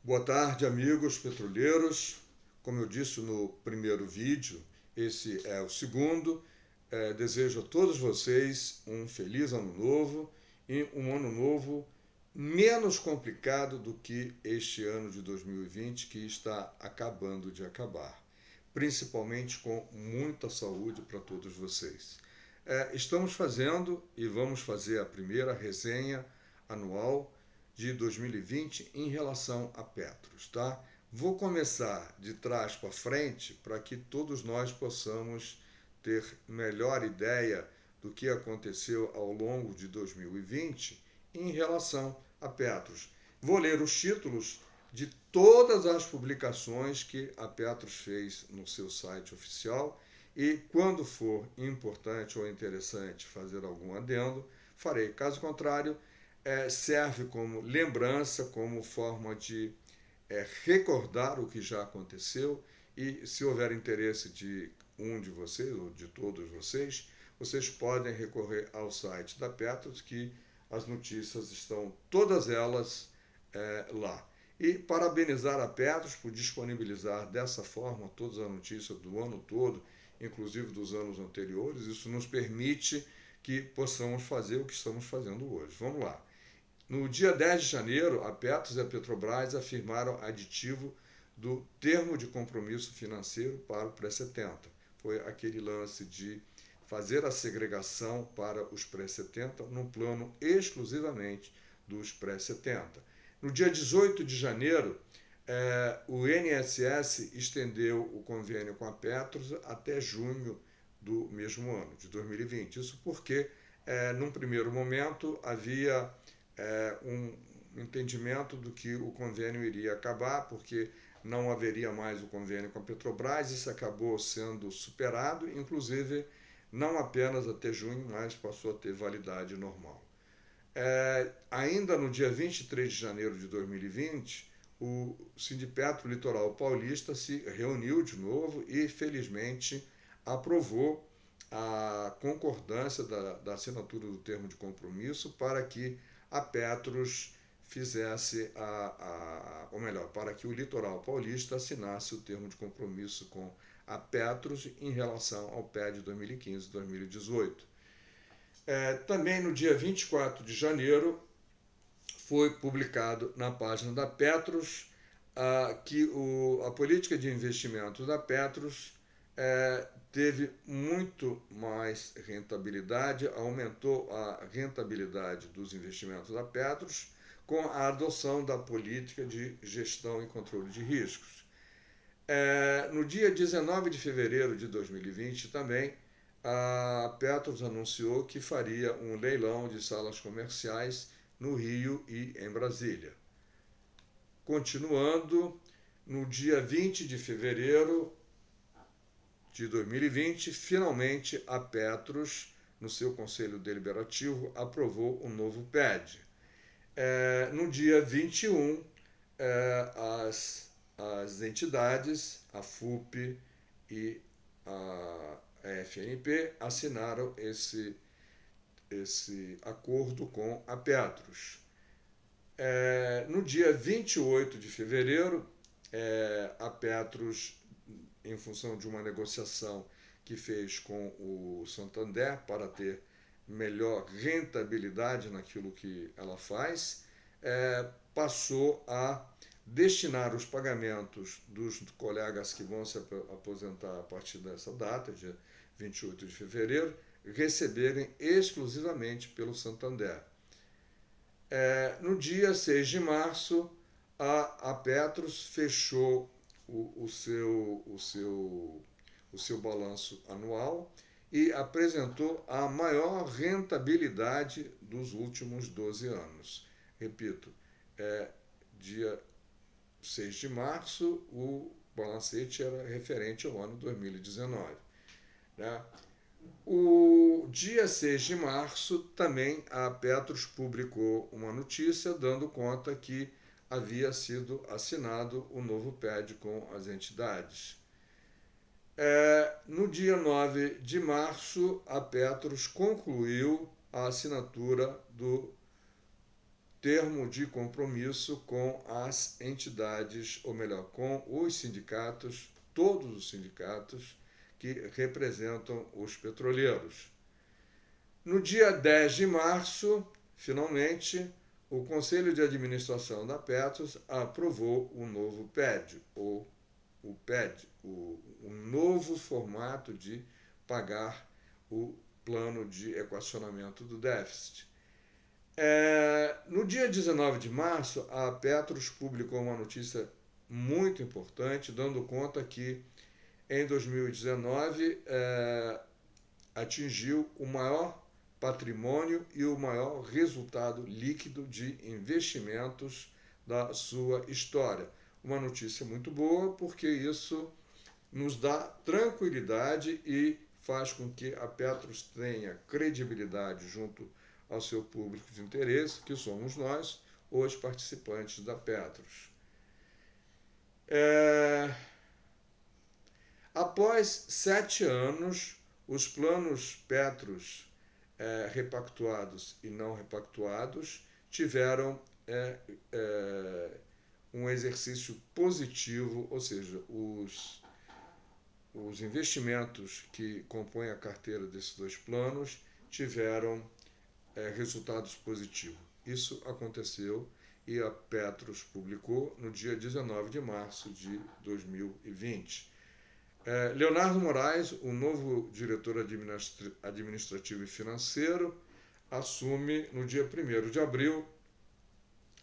Boa tarde, amigos petroleiros. Como eu disse no primeiro vídeo, esse é o segundo. Desejo a todos vocês um feliz ano novo e um ano novo menos complicado do que este ano de 2020 que está acabando de acabar, principalmente com muita saúde para todos vocês. Estamos fazendo e vamos fazer a primeira resenha anual de 2020 em relação a Petros, tá? Vou começar de trás para frente para que todos nós possamos ter melhor ideia do que aconteceu ao longo de 2020 em relação a Petros. Vou ler os títulos de todas as publicações que a Petros fez no seu site oficial e, quando for importante ou interessante fazer algum adendo, farei. Caso contrário, serve como lembrança, como forma de recordar o que já aconteceu e, se houver interesse de um de vocês ou de todos vocês, vocês podem recorrer ao site da Petros, que as notícias estão todas elas lá. E parabenizar a Petros por disponibilizar dessa forma todas as notícias do ano todo, inclusive dos anos anteriores. Isso nos permite que possamos fazer o que estamos fazendo hoje. Vamos lá. No dia 10 de janeiro, a Petros e a Petrobras afirmaram aditivo do termo de compromisso financeiro para o pré-70. Foi aquele lance de fazer a segregação para os pré-70 no plano exclusivamente dos pré-70. No dia 18 de janeiro, o INSS estendeu o convênio com a Petros até junho do mesmo ano, de 2020. Isso porque, num primeiro momento, havia um entendimento do que o convênio iria acabar, porque não haveria mais o convênio com a Petrobras. Isso acabou sendo superado, inclusive não apenas até junho, mas passou a ter validade normal. Ainda no dia 23 de janeiro de 2020, o Sindipetro Litoral Paulista se reuniu de novo e, felizmente, aprovou a concordância da assinatura do termo de compromisso para que a Petros fizesse ou melhor, para que o Litoral Paulista assinasse o termo de compromisso com a Petros em relação ao PED 2015-2018. Também no dia 24 de janeiro foi publicado na página da Petros que a política de investimentos da Petros teve muito mais rentabilidade, aumentou a rentabilidade dos investimentos da Petros com a adoção da política de gestão e controle de riscos. No dia 19 de fevereiro de 2020 também, a Petros anunciou que faria um leilão de salas comerciais no Rio e em Brasília. Continuando, no dia 20 de fevereiro de 2020, finalmente a Petros, no seu Conselho Deliberativo, aprovou um novo PED. No dia 21, as entidades, a FUP e a FNP, assinaram esse acordo com a Petros. No dia 28 de fevereiro, a Petros, em função de uma negociação que fez com o Santander para ter melhor rentabilidade naquilo que ela faz, passou a destinar os pagamentos dos colegas que vão se aposentar a partir dessa data, dia 28 de fevereiro, receberem exclusivamente pelo Santander. No dia 6 de março, a Petros fechou o seu balanço anual e apresentou a maior rentabilidade dos últimos 12 anos. Repito, dia 6 de março, o balancete era referente ao ano 2019. Né? O dia 6 de março, também a Petros publicou uma notícia dando conta que havia sido assinado o novo PED com as entidades. No dia 9 de março, a Petros concluiu a assinatura do termo de compromisso com as entidades, ou melhor, com os sindicatos, todos os sindicatos que representam os petroleiros. No dia 10 de março, finalmente, o Conselho de Administração da Petros aprovou o novo PED, ou o PED, o novo formato de pagar o plano de equacionamento do déficit. No dia 19 de março, a Petros publicou uma notícia muito importante, dando conta que em 2019 atingiu o maior patrimônio e o maior resultado líquido de investimentos da sua história. Uma notícia muito boa, porque isso nos dá tranquilidade e faz com que a Petros tenha credibilidade junto ao seu público de interesse, que somos nós, os participantes da Petros. Após 7 anos, os planos Petros repactuados e não repactuados tiveram um exercício positivo, ou seja, os investimentos que compõem a carteira desses dois planos tiveram resultados positivos. Isso aconteceu e a Petros publicou no dia 19 de março de 2020. Leonardo Moraes, o novo diretor administrativo e financeiro, assume no dia 1º de abril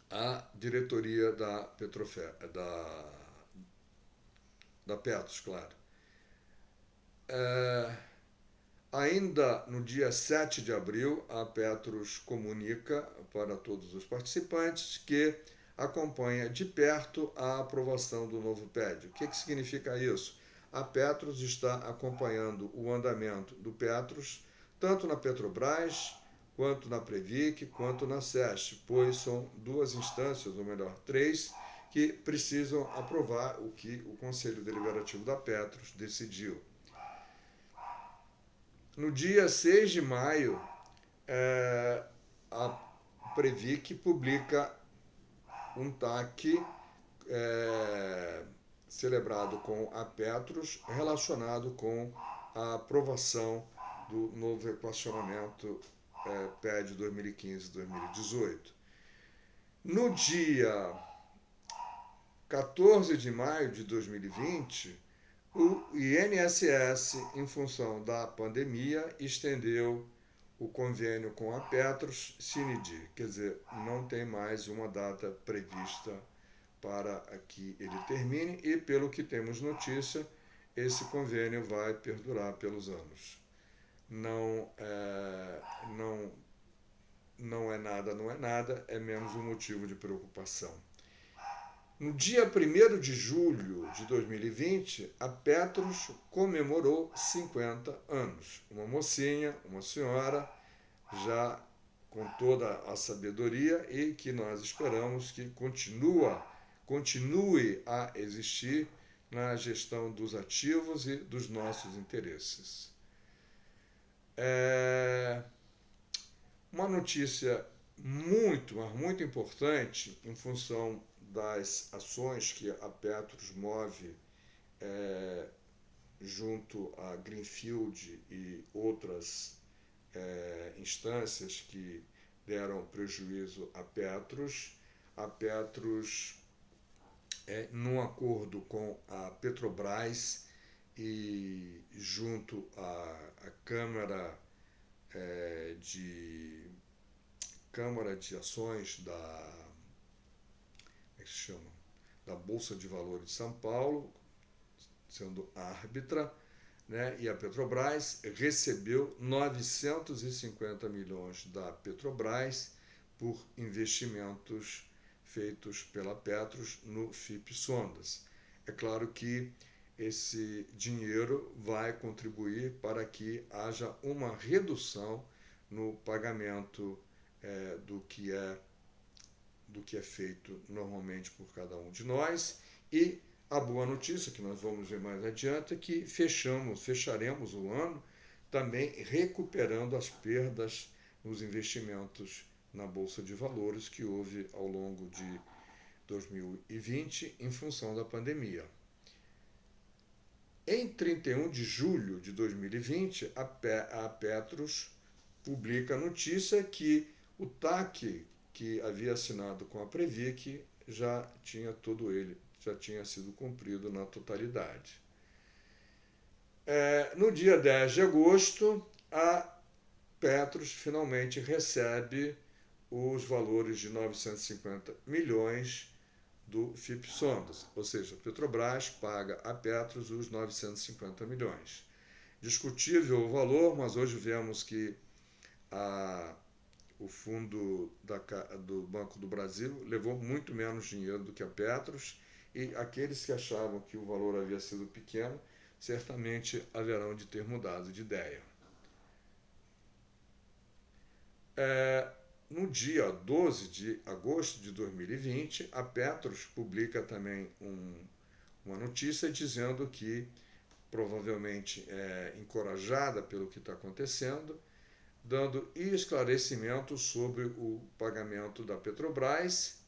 a diretoria da Petros, claro. Ainda no dia 7 de abril, a Petros comunica para todos os participantes que acompanha de perto a aprovação do novo PED. O que significa isso? A Petros está acompanhando o andamento do Petros, tanto na Petrobras, quanto na Previc, quanto na SESC, pois são 2 instâncias, ou melhor, 3, que precisam aprovar o que o Conselho Deliberativo da Petros decidiu. No dia 6 de maio, a Previc publica um TAC celebrado com a Petros, relacionado com a aprovação do novo equacionamento PED 2015-2018. No dia 14 de maio de 2020, o INSS, em função da pandemia, estendeu o convênio com a Petros sine die, quer dizer, não tem mais uma data prevista para que ele termine e, pelo que temos notícia, esse convênio vai perdurar pelos anos. Não é nada, é menos um motivo de preocupação. No dia 1º de julho de 2020, a Petros comemorou 50 anos. Uma mocinha, uma senhora, já com toda a sabedoria e que nós esperamos que continue a existir na gestão dos ativos e dos nossos interesses. Uma notícia muito, mas muito importante em função das ações que a Petros move junto a Greenfield e outras instâncias que deram prejuízo à Petros. A Petros, num acordo com a Petrobras e junto à Câmara de Ações da Bolsa de Valores de São Paulo, sendo árbitra, né? E a Petrobras recebeu 950 milhões da Petrobras por investimentos feitos pela Petros no FIP Sondas. É claro que esse dinheiro vai contribuir para que haja uma redução no pagamento do que é feito normalmente por cada um de nós. E a boa notícia, que nós vamos ver mais adiante, é que fecharemos o ano também recuperando as perdas nos investimentos na Bolsa de Valores que houve ao longo de 2020 em função da pandemia. Em 31 de julho de 2020, a Petros publica a notícia que o TAC que havia assinado com a Previc já tinha sido cumprido na totalidade. No dia 10 de agosto, a Petros finalmente recebe os valores de 950 milhões do FIP-Sondas, ou seja, a Petrobras paga a Petros os 950 milhões. Discutível o valor, mas hoje vemos que o fundo do Banco do Brasil levou muito menos dinheiro do que a Petros, e aqueles que achavam que o valor havia sido pequeno, certamente haverão de ter mudado de ideia. No dia 12 de agosto de 2020, a Petros publica também uma notícia dizendo que, provavelmente encorajada pelo que está acontecendo, dando esclarecimentos sobre o pagamento da Petrobras.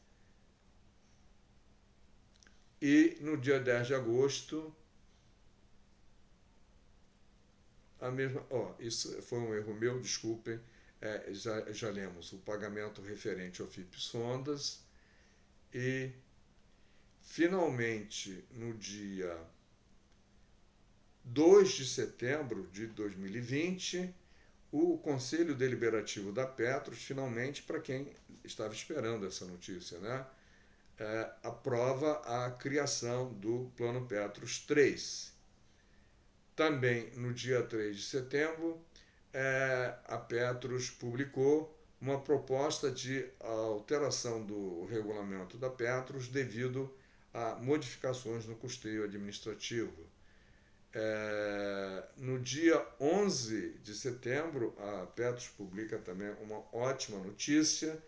E no dia 10 de agosto, isso foi um erro meu, desculpem, já lemos o pagamento referente ao FIP-Sondas. E, finalmente, no dia 2 de setembro de 2020, o Conselho Deliberativo da Petros, finalmente, para quem estava esperando essa notícia, aprova a criação do Plano Petros 3. Também, no dia 3 de setembro, a Petros publicou uma proposta de alteração do regulamento da Petros devido a modificações no custeio administrativo. No dia 11 de setembro, a Petros publica também uma ótima notícia,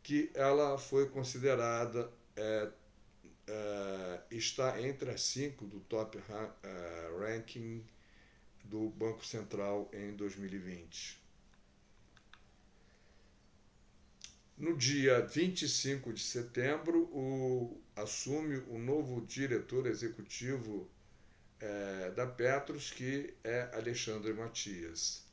que ela foi considerada, está entre as 5 do top ranking do Banco Central em 2020. No dia 25 de setembro, assume o novo diretor executivo da Petros, que é Alexandre Matias.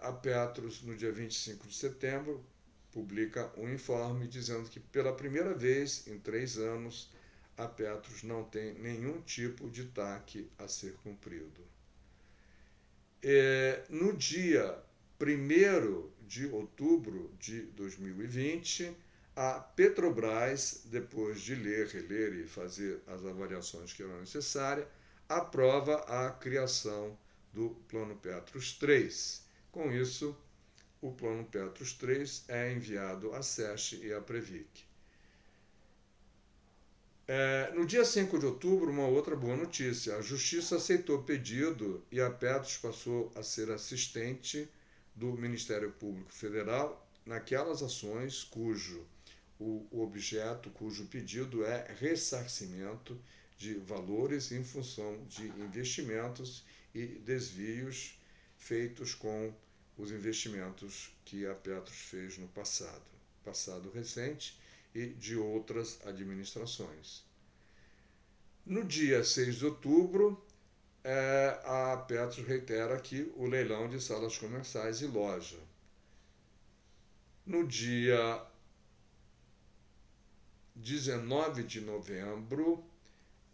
A Petros, no dia 25 de setembro, publica um informe dizendo que, pela primeira vez em 3 anos, a Petros não tem nenhum tipo de TAC a ser cumprido. No dia 1º de outubro de 2020, a Petrobras, depois de ler, reler e fazer as avaliações que eram necessárias, aprova a criação do Plano Petros 3. Com isso, o Plano Petros 3 é enviado à SESC e à Previc. No dia 5 de outubro, uma outra boa notícia. A Justiça aceitou o pedido e a Petros passou a ser assistente do Ministério Público Federal naquelas ações cujo pedido é ressarcimento de valores em função de investimentos e desvios feitos com os investimentos que a Petros fez no passado recente, e de outras administrações. No dia 6 de outubro, a Petros reitera aqui o leilão de salas comerciais e loja. No dia 19 de novembro,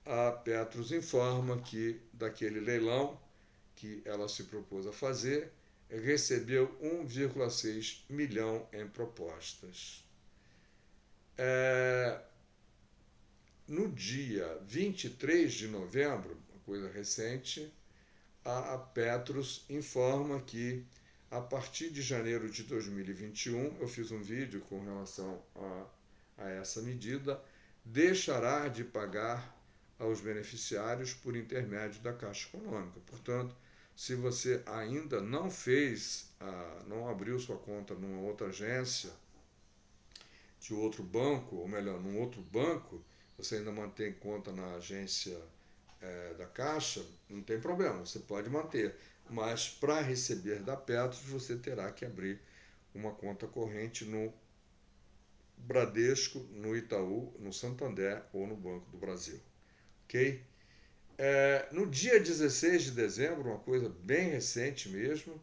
a Petros informa que, daquele leilão que ela se propôs a fazer, recebeu 1,6 milhão em propostas. No dia 23 de novembro, uma coisa recente, a Petros informa que, a partir de janeiro de 2021, eu fiz um vídeo com relação a essa medida, deixará de pagar aos beneficiários por intermédio da Caixa Econômica. Portanto, se você ainda não não abriu sua conta numa outra agência, de outro banco, ou melhor, num outro banco, você ainda mantém conta na agência da Caixa, não tem problema, você pode manter. Mas para receber da Petros, você terá que abrir uma conta corrente no Bradesco, no Itaú, no Santander ou no Banco do Brasil. Ok? No dia 16 de dezembro, uma coisa bem recente mesmo,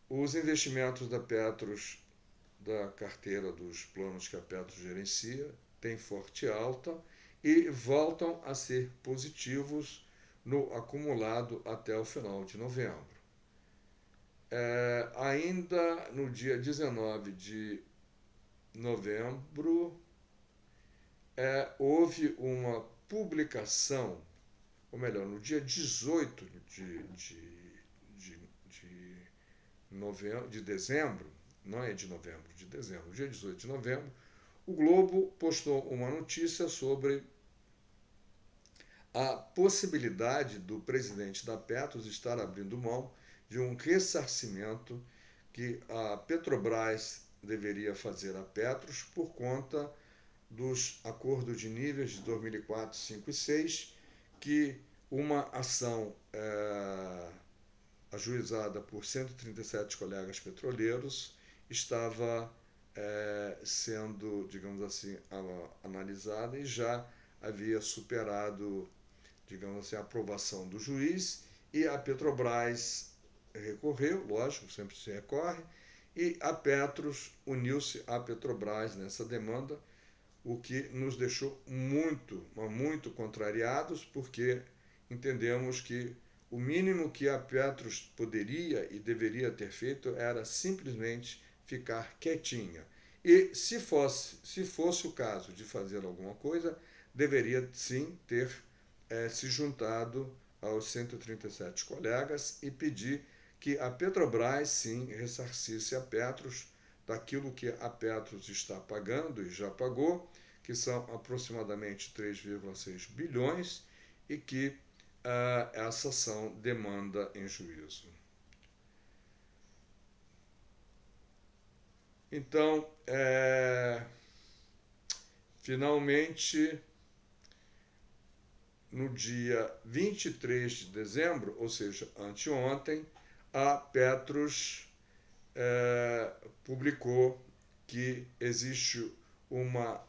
os investimentos da Petros, da carteira dos planos que a Petros gerencia, têm forte alta e voltam a ser positivos no acumulado até o final de novembro. Ainda no dia 19 de novembro, houve uma publicação, ou melhor, no dia 18 de dezembro, não é de novembro, de dezembro, dia 18 de novembro, o Globo postou uma notícia sobre a possibilidade do presidente da Petros estar abrindo mão de um ressarcimento que a Petrobras deveria fazer à Petros por conta dos acordos de níveis de 2004, 5 e 6, que uma ação ajuizada por 137 colegas petroleiros estava sendo, digamos assim, analisada e já havia superado, digamos assim, a aprovação do juiz, e a Petrobras recorreu, lógico, sempre se recorre, e a Petros uniu-se à Petrobras nessa demanda, o que nos deixou muito contrariados, porque entendemos que o mínimo que a Petros poderia e deveria ter feito era simplesmente ficar quietinha. E se fosse o caso de fazer alguma coisa, deveria sim ter se juntado aos 137 colegas e pedir que a Petrobras sim ressarcisse a Petros daquilo que a Petros está pagando e já pagou, que são aproximadamente 3,6 bilhões, e que essa ação demanda em juízo. Então, finalmente, no dia 23 de dezembro, ou seja, anteontem, a Petros publicou que existe uma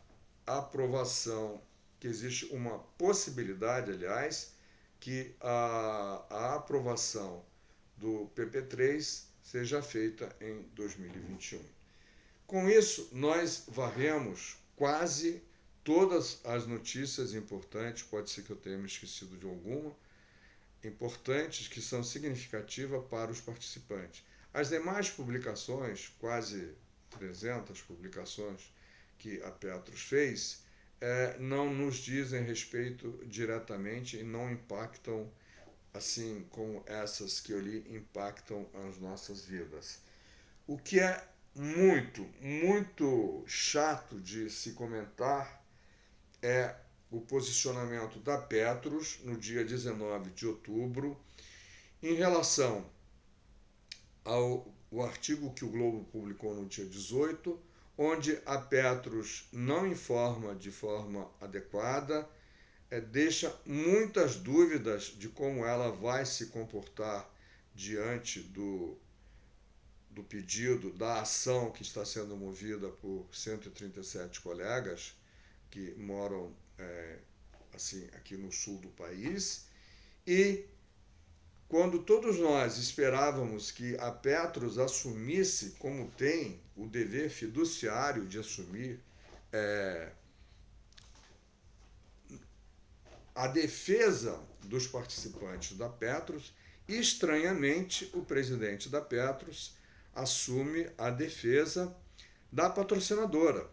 aprovação, que existe uma possibilidade, aliás, que a aprovação do PP3 seja feita em 2021. Com isso, nós varremos quase todas as notícias importantes, pode ser que eu tenha me esquecido de alguma, importantes, que são significativas para os participantes. As demais publicações, quase 300 publicações que a Petros fez, não nos dizem respeito diretamente e não impactam, assim como essas que eu li, impactam as nossas vidas. O que é muito chato de se comentar é o posicionamento da Petros no dia 19 de outubro em relação ao artigo que o Globo publicou no dia 18, onde a Petros não informa de forma adequada, deixa muitas dúvidas de como ela vai se comportar diante do pedido, da ação que está sendo movida por 137 colegas que moram assim aqui no sul do país. E quando todos nós esperávamos que a Petros assumisse, como tem o dever fiduciário de assumir, a defesa dos participantes da Petros, estranhamente o presidente da Petros assume a defesa da patrocinadora.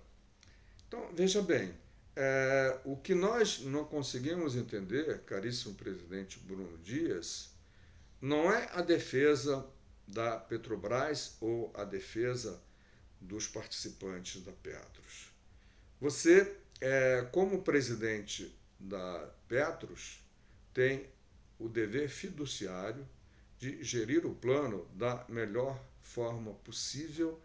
Então, veja bem, o que nós não conseguimos entender, caríssimo presidente Bruno Dias, não é a defesa da Petrobras ou a defesa dos participantes da Petros. Você, como presidente da Petros, tem o dever fiduciário de gerir o plano da melhor forma possível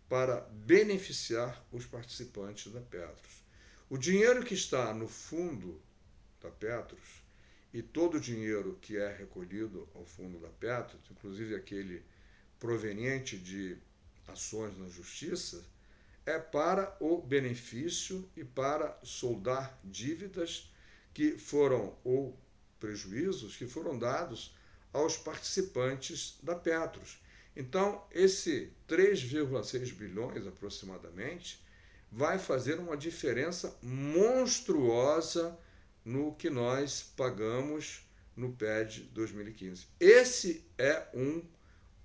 para beneficiar os participantes da Petros. O dinheiro que está no fundo da Petros e todo o dinheiro que é recolhido ao fundo da Petros, inclusive aquele proveniente de ações na justiça é para o benefício e para soldar dívidas que foram, ou prejuízos que foram dados aos participantes da Petros. Então, esse 3,6 bilhões aproximadamente vai fazer uma diferença monstruosa no que nós pagamos no PED 2015. Esse é um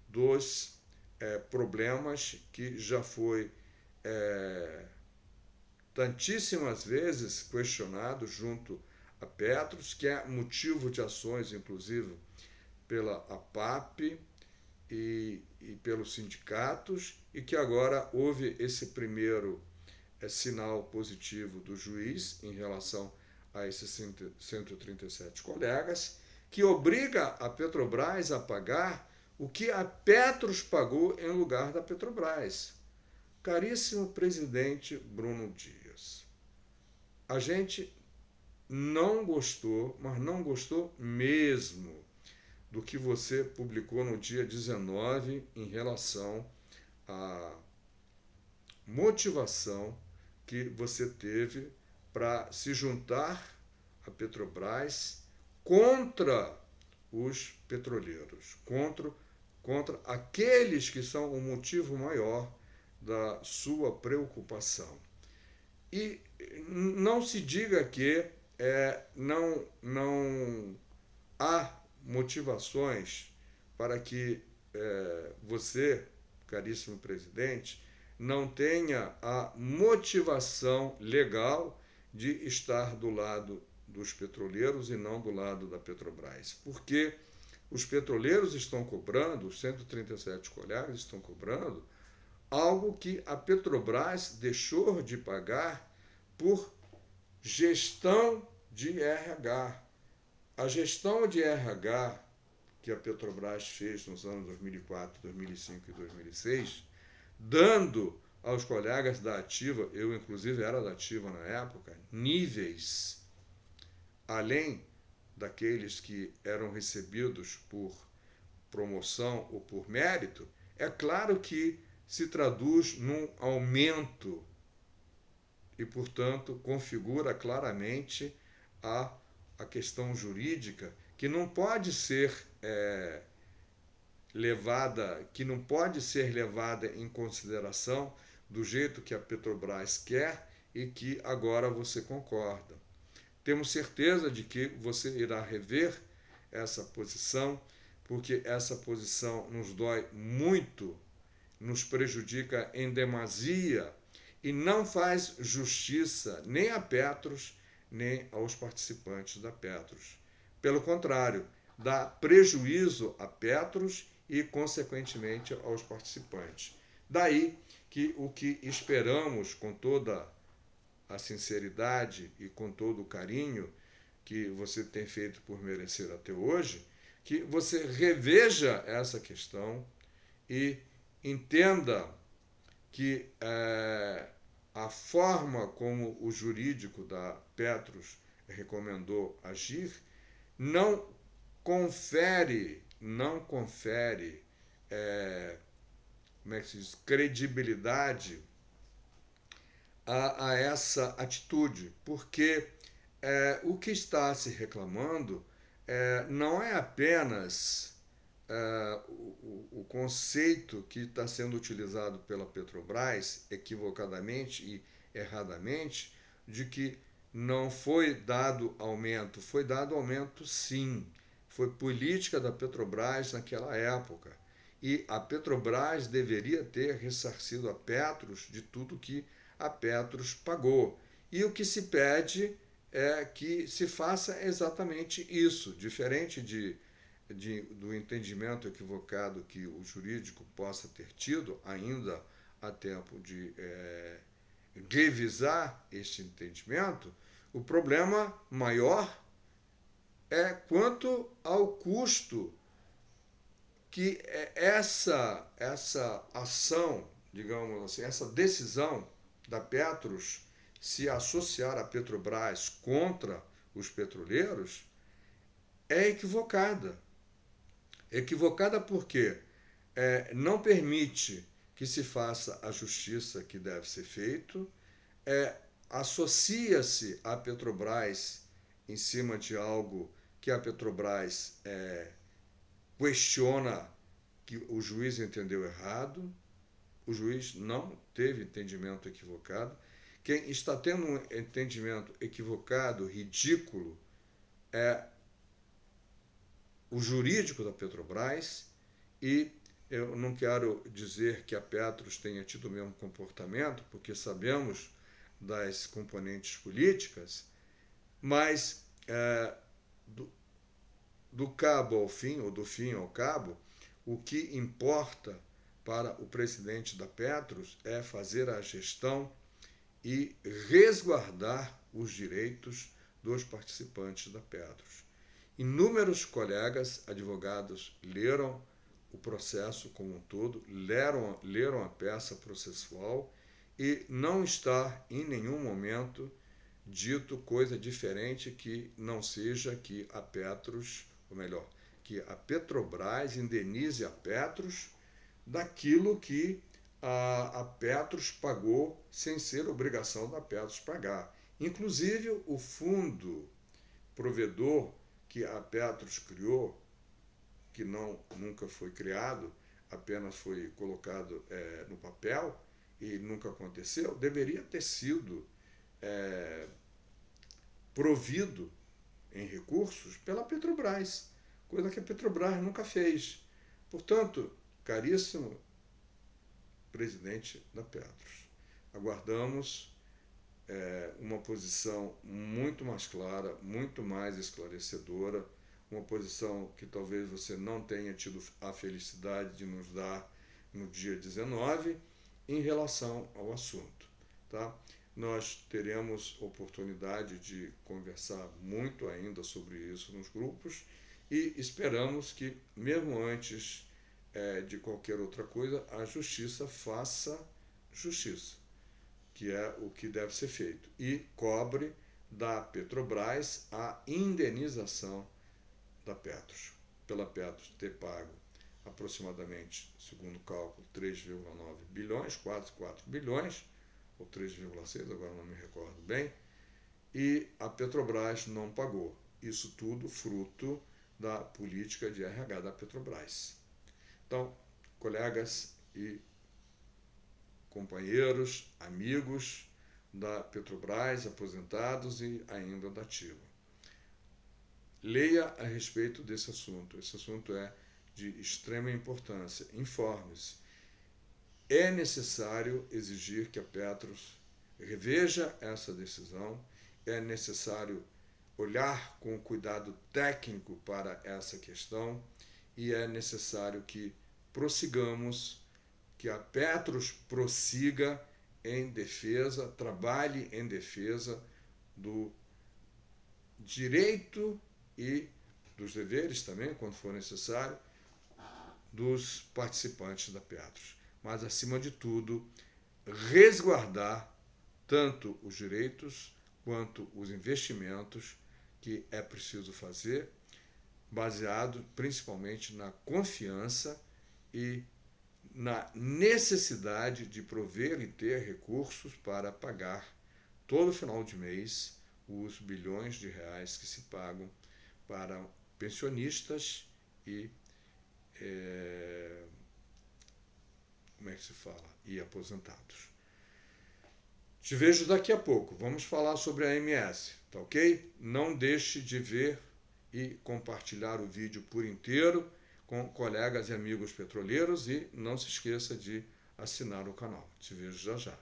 dos problemas que já foi tantíssimas vezes questionado junto a Petros, que é motivo de ações, inclusive, pela APAP e pelos sindicatos, e que agora houve esse primeiro sinal positivo do juiz em relação a esses 137 colegas, que obriga a Petrobras a pagar o que a Petros pagou em lugar da Petrobras. Caríssimo presidente Bruno Dias, a gente não gostou, mas não gostou mesmo, do que você publicou no dia 19 em relação à motivação que você teve para se juntar à Petrobras contra os petroleiros, contra aqueles que são o motivo maior da sua preocupação. E não se diga que não há motivações para que você, caríssimo presidente, não tenha a motivação legal de estar do lado dos petroleiros e não do lado da Petrobras. Porque os petroleiros estão cobrando, os 137 colegas estão cobrando, algo que a Petrobras deixou de pagar por gestão de RH. A gestão de RH que a Petrobras fez nos anos 2004, 2005 e 2006, dando aos colegas da Ativa, eu inclusive era da Ativa na época, níveis além daqueles que eram recebidos por promoção ou por mérito, é claro que se traduz num aumento e, portanto, configura claramente a questão jurídica que não pode ser levada em consideração do jeito que a Petrobras quer e que agora você concorda. Temos certeza de que você irá rever essa posição, porque essa posição nos dói muito, nos prejudica em demasia e não faz justiça nem a Petros, nem aos participantes da Petros. Pelo contrário, dá prejuízo a Petros e, consequentemente, aos participantes. Daí que o que esperamos com toda a sinceridade e com todo o carinho que você tem feito por merecer até hoje, que você reveja essa questão e entenda que a forma como o jurídico da Petros recomendou agir não confere como é que se diz, credibilidade a essa atitude, porque o que está se reclamando não é apenas o conceito que está sendo utilizado pela Petrobras, equivocadamente e erradamente, de que não foi dado aumento. Foi dado aumento, sim. Foi política da Petrobras naquela época. E a Petrobras deveria ter ressarcido a Petros de tudo que a Petros pagou. E o que se pede é que se faça exatamente isso, diferente do entendimento equivocado que o jurídico possa ter tido, ainda há tempo de revisar este entendimento. O problema maior é quanto ao custo que essa ação, digamos assim, essa decisão da Petros se associar à Petrobras contra os petroleiros é equivocada. Equivocada porque não permite que se faça a justiça que deve ser feito, associa-se a Petrobras em cima de algo que a Petrobras questiona, que o juiz entendeu errado. O juiz não teve entendimento equivocado. Quem está tendo um entendimento equivocado, ridículo, é o jurídico da Petrobras, e eu não quero dizer que a Petros tenha tido o mesmo comportamento, porque sabemos das componentes políticas, mas do cabo ao fim, ou do fim ao cabo, o que importa para o presidente da Petros é fazer a gestão e resguardar os direitos dos participantes da Petros. Inúmeros colegas advogados leram o processo como um todo, leram a peça processual, e não está em nenhum momento dito coisa diferente que não seja que a Petros, ou melhor, que a Petrobras indenize a Petros daquilo que a Petros pagou sem ser obrigação da Petros pagar. Inclusive, o fundo provedor que a Petros criou, que nunca foi criado, apenas foi colocado no papel e nunca aconteceu, deveria ter sido provido em recursos pela Petrobras, coisa que a Petrobras nunca fez. Portanto, caríssimo presidente da Petros, aguardamos uma posição muito mais clara, muito mais esclarecedora, uma posição que talvez você não tenha tido a felicidade de nos dar no dia 19, em relação ao assunto. Tá? Nós teremos oportunidade de conversar muito ainda sobre isso nos grupos, e esperamos que, mesmo antes de qualquer outra coisa, a justiça faça justiça, que é o que deve ser feito, e cobre da Petrobras a indenização da Petros, pela Petros ter pago aproximadamente, segundo o cálculo, 3,9 bilhões, quase 4 bilhões, ou 3,6, agora não me recordo bem, e a Petrobras não pagou. Isso tudo fruto da política de RH da Petrobras. Então, colegas e companheiros, amigos da Petrobras, aposentados e ainda da ativa, leia a respeito desse assunto. Esse assunto é de extrema importância. Informe-se. É necessário exigir que a Petros reveja essa decisão, é necessário olhar com cuidado técnico para essa questão, e é necessário que prossigamos, que a Petros prossiga em defesa, trabalhe em defesa do direito e dos deveres também, quando for necessário, dos participantes da Petros. Mas, acima de tudo, resguardar tanto os direitos quanto os investimentos que é preciso fazer, baseado principalmente na confiança e na necessidade de prover e ter recursos para pagar todo final de mês os bilhões de reais que se pagam para pensionistas e e aposentados. Te vejo daqui a pouco. Vamos falar sobre a MS, tá ok? Não deixe de ver e compartilhar o vídeo por inteiro com colegas e amigos petroleiros, e não se esqueça de assinar o canal. Te vejo já já.